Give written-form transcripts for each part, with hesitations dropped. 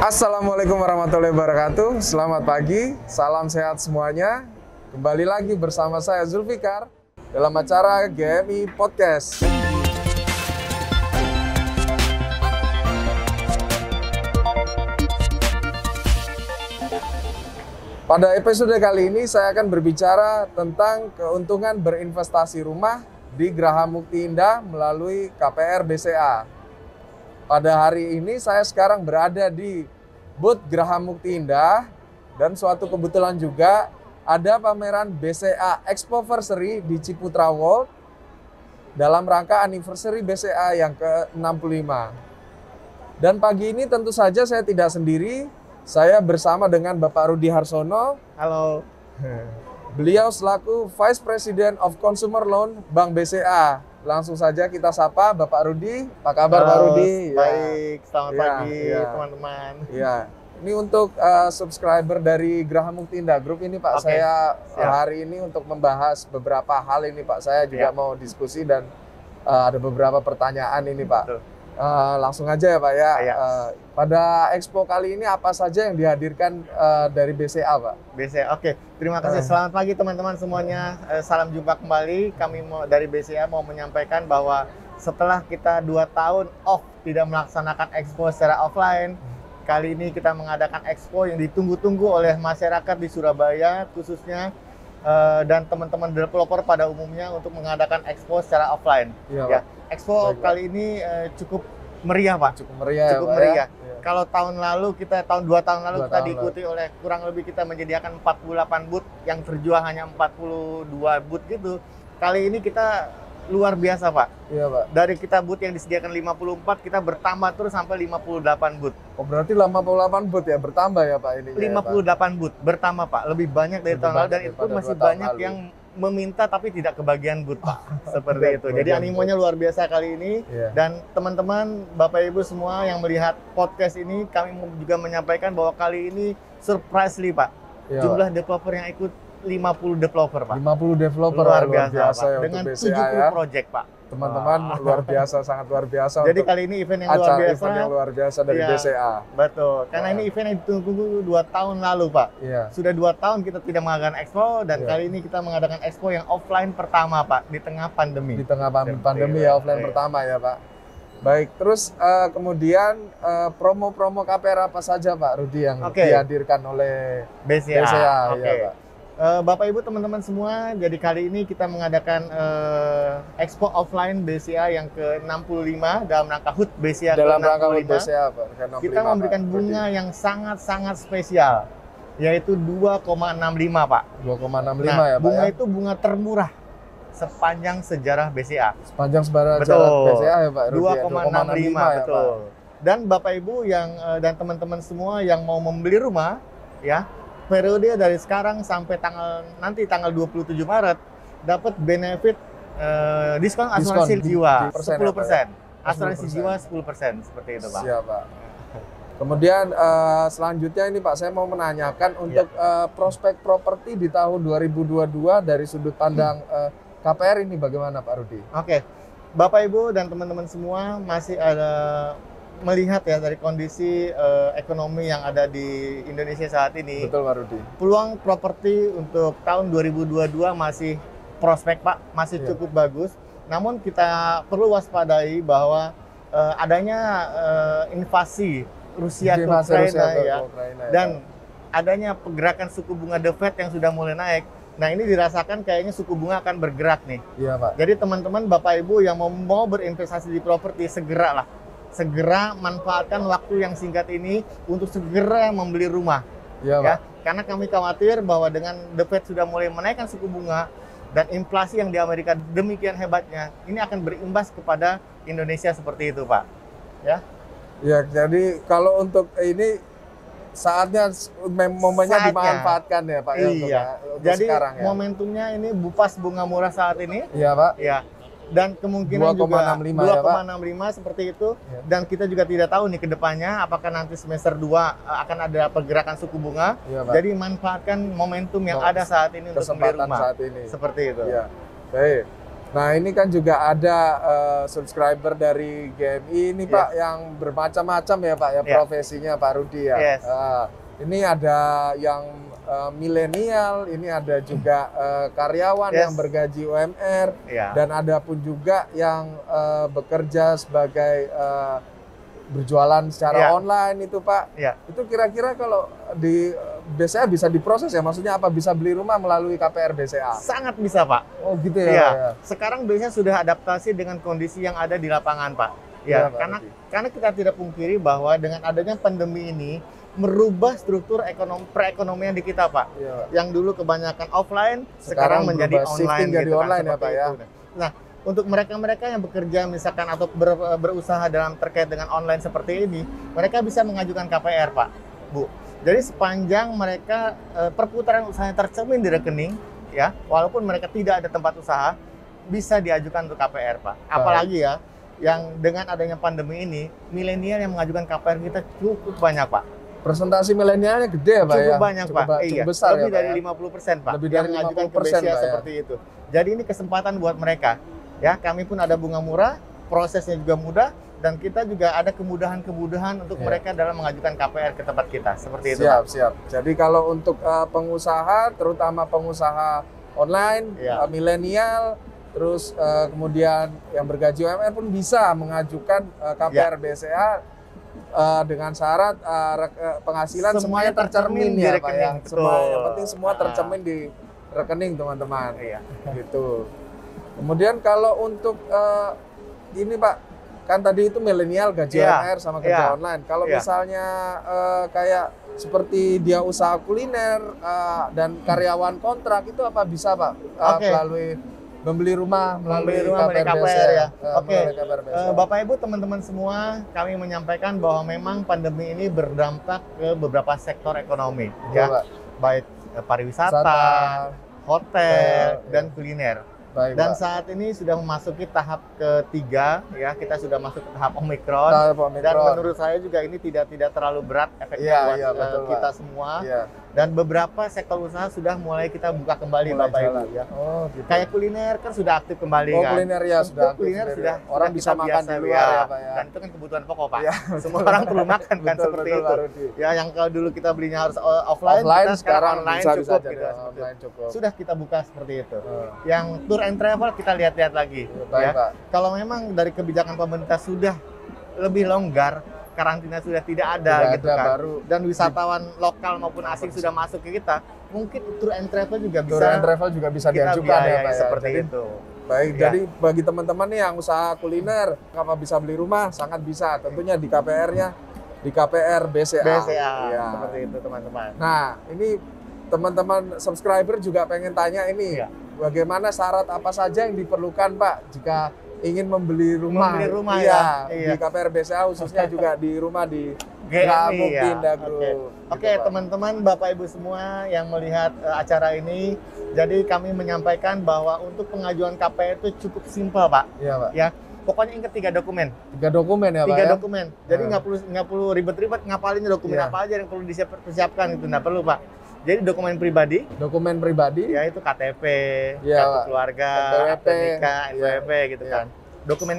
Assalamualaikum warahmatullahi wabarakatuh. Selamat pagi, salam sehat semuanya. Kembali lagi bersama saya Zulfikar dalam acara GMI Podcast. Pada episode kali ini saya akan berbicara tentang keuntungan berinvestasi rumah di Geraha Mukti Indah melalui KPR BCA. Pada hari ini saya sekarang berada di booth Geraha Mukti Indah dan suatu kebetulan juga ada pameran BCA Expoversary di Ciputra World dalam rangka anniversary BCA yang ke-65. Dan pagi ini tentu saja saya tidak sendiri, saya bersama dengan Bapak Rudi Harsono. Halo. Beliau selaku Vice President of Consumer Loan Bank BCA. Langsung saja kita sapa Bapak Rudi. Apa kabar Pak Rudi? Baik, selamat pagi ya. teman-teman. Ya, ini untuk subscriber dari Geraha Mukti Indah Group ini Pak, Oke, saya siap. hari ini untuk membahas beberapa hal ini Pak. Saya juga mau diskusi dan ada beberapa pertanyaan ini Pak. Betul. Langsung aja ya Pak ya. Ya. Pada Expo kali ini apa saja yang dihadirkan dari BCA Pak? BCA, oke. Terima kasih. Selamat pagi teman-teman semuanya. Salam jumpa kembali. Kami dari BCA mau menyampaikan bahwa setelah kita 2 tahun off tidak melaksanakan expo secara offline, kali ini kita mengadakan expo yang ditunggu-tunggu oleh masyarakat di Surabaya khususnya dan teman-teman developer pada umumnya untuk mengadakan expo secara offline. Iya, Ya, expo Baik, Pak. kali ini cukup meriah, Pak. Cukup meriah Cukup ya Pak meriah. ya? Iya. Kalau tahun lalu kita 2 tahun lalu 2 kita tahun diikuti oleh kurang lebih kita menyediakan 48 booth yang terjual hanya 42 booth gitu. Kali ini kita luar biasa, Pak. Iya Pak. Dari kita booth yang disediakan 54 kita bertambah terus sampai 58 booth. Oh berarti 58 booth ya, bertambah ya Pak ini? 58 booth bertambah, Pak. Lebih banyak dari Lebih tahun lalu banyak dan itu daripada masih 2 tahun banyak lalu. yang meminta tapi tidak kebagian booth, Pak. Seperti itu. Jadi Kebagian animonya luar biasa kali ini. Iya. Dan teman-teman, Bapak Ibu semua yang melihat podcast ini, kami juga menyampaikan bahwa kali ini surprisely, Pak. Iya, Jumlah developer yang ikut 50 developer, Pak. 50 developer Luar luar biasa, biasa Pak. ya Dengan untuk 70 BCA ya. project, Pak. Teman-teman luar biasa, sangat luar biasa. Jadi untuk kali ini event yang luar acara biasa. event yang luar biasa dari Iya. BCA. Betul. Karena ini event yang ditunggu 2 tahun lalu, Pak. Iya. Sudah 2 tahun kita tidak mengadakan expo dan Iya. kali ini kita mengadakan expo yang offline pertama, Pak, di tengah pandemi. Di tengah Seperti pandemi itu. ya, offline Iya. pertama ya Pak. Baik, terus kemudian promo-promo KPR apa saja Pak Rudi yang Oke. dihadirkan oleh BCA. BCA? Oke. Ya, Pak. Bapak Ibu teman-teman semua, jadi kali ini kita mengadakan expo offline BCA yang ke-65 dalam rangka HUT BCA Dalam ke-65. rangka HUT BCA Pak. Kita memberikan bunga yang sangat-sangat spesial, yaitu 2,65 Pak. 2,65 Nah, ya Pak bunga ya. itu bunga termurah sepanjang sejarah BCA. Sepanjang sebarang Betul. jalan BCA ya Pak Rudi. 2,65 ya, betul. Pak. Dan Bapak Ibu yang dan teman-teman semua yang mau membeli rumah ya, periode dari sekarang sampai tanggal 27 Maret dapat benefit diskon asuransi Diskon, jiwa 10% 10%. ya, Pak? Asuransi 10%. jiwa 10% seperti itu, Pak. Siap Pak. Kemudian selanjutnya ini Pak, saya mau menanyakan untuk prospek properti di tahun 2022 dari sudut pandang KPR ini bagaimana Pak Rudi? Oke. Bapak Ibu dan teman-teman semua masih ada melihat ya dari kondisi ekonomi yang ada di Indonesia saat ini. Betul Pak Rudi. Peluang properti untuk tahun 2022 masih prospek, Pak, masih Iya. cukup bagus. Namun kita perlu waspadai bahwa adanya invasi Rusia ke Invasi Ukraina Rusia ke ya, Ukraina ya, dan Pak. adanya pergerakan suku bunga The Fed yang sudah mulai naik. Nah, ini dirasakan kayaknya suku bunga akan bergerak nih. Iya Pak. Jadi teman-teman, Bapak Ibu yang mau berinvestasi di properti, segera manfaatkan waktu yang singkat ini untuk segera membeli rumah. Iya Ya, Pak. karena kami khawatir bahwa dengan The Fed sudah mulai menaikkan suku bunga dan inflasi yang di Amerika demikian hebatnya, ini akan berimbas kepada Indonesia seperti itu, Pak. Ya, Ya, jadi kalau untuk ini saatnya momennya Saatnya. dimanfaatkan ya Pak ya, Iya. untuk Jadi sekarang ya. momentumnya ini bupas bunga murah saat ini, Iya Pak. ya. Dan kemungkinan juga 2,65 ya, Pak? 2,65 seperti itu. Ya. Dan kita juga tidak tahu nih ke depannya apakah nanti semester 2 akan ada pergerakan suku bunga. Iya Pak. Jadi manfaatkan momentum yang ada saat ini untuk membeli Kesempatan rumah. saat ini. Seperti itu. Iya. Baik. Nah, ini kan juga ada subscriber dari GMI ini Pak yang bermacam-macam ya Pak ya profesinya Pak Rudi ya. Yes. Ini ada yang milenial, ini ada juga karyawan yang bergaji UMR, dan ada pun juga yang bekerja sebagai berjualan secara online itu Pak. Itu kira-kira kalau di BCA bisa diproses ya? Maksudnya apa, bisa beli rumah melalui KPR BCA? Sangat bisa Pak. Oh gitu ya? Sekarang BCA sudah adaptasi dengan kondisi yang ada di lapangan Pak. Karena kita tidak pungkiri bahwa dengan adanya pandemi ini merubah struktur perekonomian di kita Pak. Yang dulu kebanyakan offline, sekarang menjadi online jadi gitu online kan, ya Pak ya. Nah, untuk mereka-mereka yang bekerja misalkan atau berusaha dalam terkait dengan online seperti ini, mereka bisa mengajukan KPR Pak, Bu. Jadi sepanjang mereka perputaran usahanya tercermin di rekening, ya, walaupun mereka tidak ada tempat usaha, bisa diajukan untuk KPR Pak. Apalagi ya, yang dengan adanya pandemi ini, milenial yang mengajukan KPR kita cukup banyak Pak. Presentasi milenialnya gede ya Pak ya? Cukup banyak Pak, cukup besar lebih ya, dari 50% Pak. Lebih dari 50% Pak ya? Seperti itu. Jadi ini kesempatan buat mereka. Ya, kami pun ada bunga murah, prosesnya juga mudah, dan kita juga ada kemudahan-kemudahan untuk mereka dalam mengajukan KPR ke tempat kita. Seperti itu. Siap. Jadi kalau untuk pengusaha, terutama pengusaha online, milenial, terus kemudian yang bergaji UMR pun bisa mengajukan KPR BCA dengan syarat penghasilan semuanya tercermin di ya rekening. Pak ya. Yang penting semua tercermin di rekening teman-teman. Gitu. Kemudian kalau untuk ini Pak, kan tadi itu milenial gaji UMR sama kerja online. Kalau misalnya kayak seperti dia usaha kuliner dan karyawan kontrak, itu apa bisa Pak melalui membeli rumah melalui KPR ya? Bapak Ibu, teman-teman semua, kami menyampaikan bahwa memang pandemi ini berdampak ke beberapa sektor ekonomi, baik pariwisata, hotel, dan kuliner. Dan saat ini sudah memasuki tahap ketiga, ya, kita sudah masuk ke tahap Omikron. Dan menurut saya juga ini tidak terlalu berat efeknya buat kita semua. Dan beberapa sektor usaha sudah mulai kita buka kembali Bapak Ibu ya. Gitu. Kayak kuliner kan sudah aktif kembali kan. Kuliner ya sudah. Kuliner sudah orang bisa makan di luar ya Pak ya. Dan itu kan kebutuhan pokok Pak. Semua orang perlu makan kan seperti itu. Ya, yang kalau dulu kita belinya harus offline kita sekarang online cukup gitu. Sudah kita buka seperti itu. Yang tour and travel kita lihat-lihat lagi ya. Kalau memang dari kebijakan pemerintah sudah lebih longgar, karantina sudah tidak ada gitu kan. Dan wisatawan lokal maupun asing sudah masuk ke kita, mungkin tour and travel juga bisa. Tour and travel juga bisa diajukan ya Pak ya. Seperti itu. Baik, jadi bagi teman-teman nih yang usaha kuliner, apa bisa beli rumah, sangat bisa. Tentunya di KPR-nya, di KPR BCA. Seperti itu teman-teman. Nah, ini teman-teman subscriber juga pengen tanya ini, bagaimana syarat apa saja yang diperlukan Pak jika ingin membeli rumah di KPR BCA, khususnya juga di rumah di GMI Indah Group. Oke, teman-teman, Bapak Ibu semua yang melihat acara ini, jadi kami menyampaikan bahwa untuk pengajuan KPR itu cukup simpel Pak. Iya Pak. Ya, pokoknya ingat 3 dokumen. 3 dokumen ya Pak. 3 dokumen. Jadi nggak perlu ribet-ribet ngapalin dokumen apa aja yang perlu dipersiapkan, itu nggak perlu Pak. Jadi dokumen pribadi, ya itu KTP, kartu keluarga, akte nikah, NPWP gitu kan. Dokumen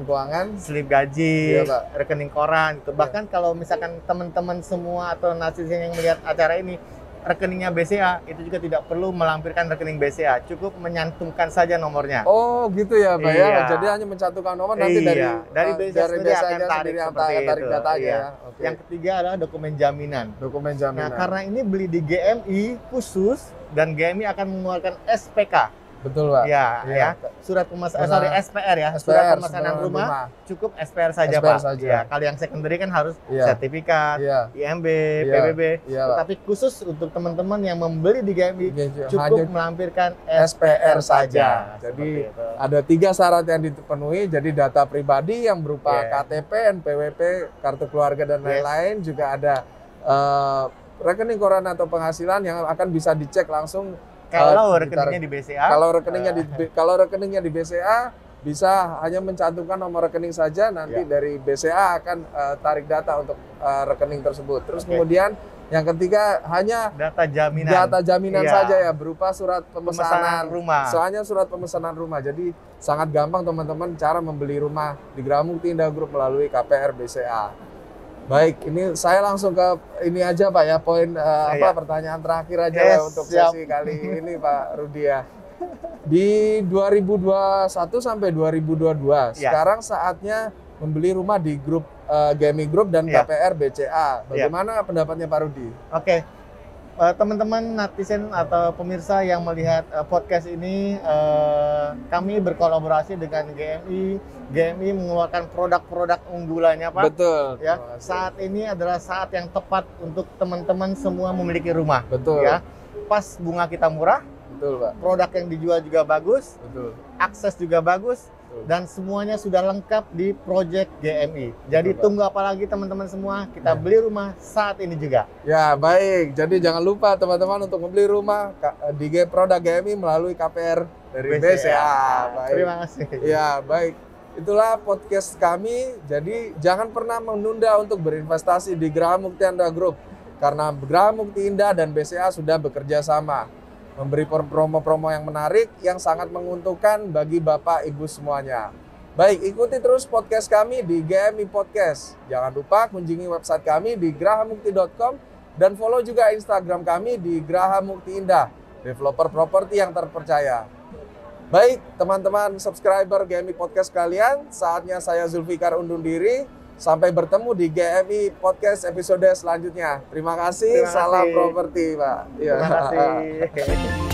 keuangan, slip gaji, rekening koran gitu. Bahkan kalau misalkan teman-teman semua atau netizen yang melihat acara ini rekeningnya BCA, itu juga tidak perlu melampirkan rekening BCA, cukup menyantumkan saja nomornya. Oh gitu ya Pak ya, jadi hanya mencantumkan nomor, nanti dari BCA akan tarik datanya ya. Yang ketiga adalah dokumen jaminan. Nah, karena ini beli di GMI khusus, dan GMI akan mengeluarkan SPK. Betul Pak. Ya. Surat SPR ya, surat pemesanan rumah, cukup SPR saja Pak. Ya, kalau yang secondary kan harus sertifikat, IMB, PBB. Tetapi khusus untuk teman-teman yang membeli di GMI cukup melampirkan SPR saja. Jadi ada 3 syarat yang dipenuhi. Jadi data pribadi yang berupa KTP, NPWP, kartu keluarga dan lain-lain, juga ada rekening koran atau penghasilan yang akan bisa dicek langsung. Kalau rekeningnya di BCA, kalau rekeningnya di BCA bisa hanya mencantumkan nomor rekening saja, nanti dari BCA akan tarik data untuk rekening tersebut. Terus kemudian yang ketiga hanya data jaminan saja ya, berupa surat pemesanan rumah. Soalnya surat pemesanan rumah. Jadi sangat gampang teman-teman cara membeli rumah di Gramukti Indah Group melalui KPR BCA. Baik, ini saya langsung ke ini aja Pak ya, poin pertanyaan terakhir aja ya untuk sesi kali ini Pak Rudi ya. Di 2021 sampai 2022, sekarang saatnya membeli rumah di grup GMI Group dan KPR BCA. Bagaimana pendapatnya Pak Rudi? Oke, teman-teman netizen atau pemirsa yang melihat podcast ini, kami berkolaborasi dengan GMI. GMI mengeluarkan produk-produk unggulannya Pak. Betul. Ya, saat ini adalah saat yang tepat untuk teman-teman semua memiliki rumah. Betul. Ya, pas bunga kita murah. Betul Pak. Produk yang dijual juga bagus. Betul. Akses juga bagus. Dan semuanya sudah lengkap di Project GMI. Jadi tunggu apa lagi teman-teman semua, kita beli rumah saat ini juga. Ya baik, jadi jangan lupa teman-teman untuk membeli rumah di produk GMI melalui KPR dari BCA. Baik. Terima kasih. Ya baik, itulah podcast kami. Jadi jangan pernah menunda untuk berinvestasi di Gramukti Indah Group. Karena Gramukti Indah dan BCA sudah bekerja sama, memberi promo-promo yang menarik yang sangat menguntungkan bagi Bapak Ibu semuanya. Baik, ikuti terus podcast kami di GMI Podcast. Jangan lupa kunjungi website kami di grahamukti.com dan follow juga Instagram kami di Grahamukti Indah, developer properti yang terpercaya. Baik, teman-teman subscriber GMI Podcast kalian, saatnya saya Zulfikar undur diri. Sampai bertemu di GMI Podcast episode selanjutnya. Terima kasih. Salam properti, Pak. Terima kasih.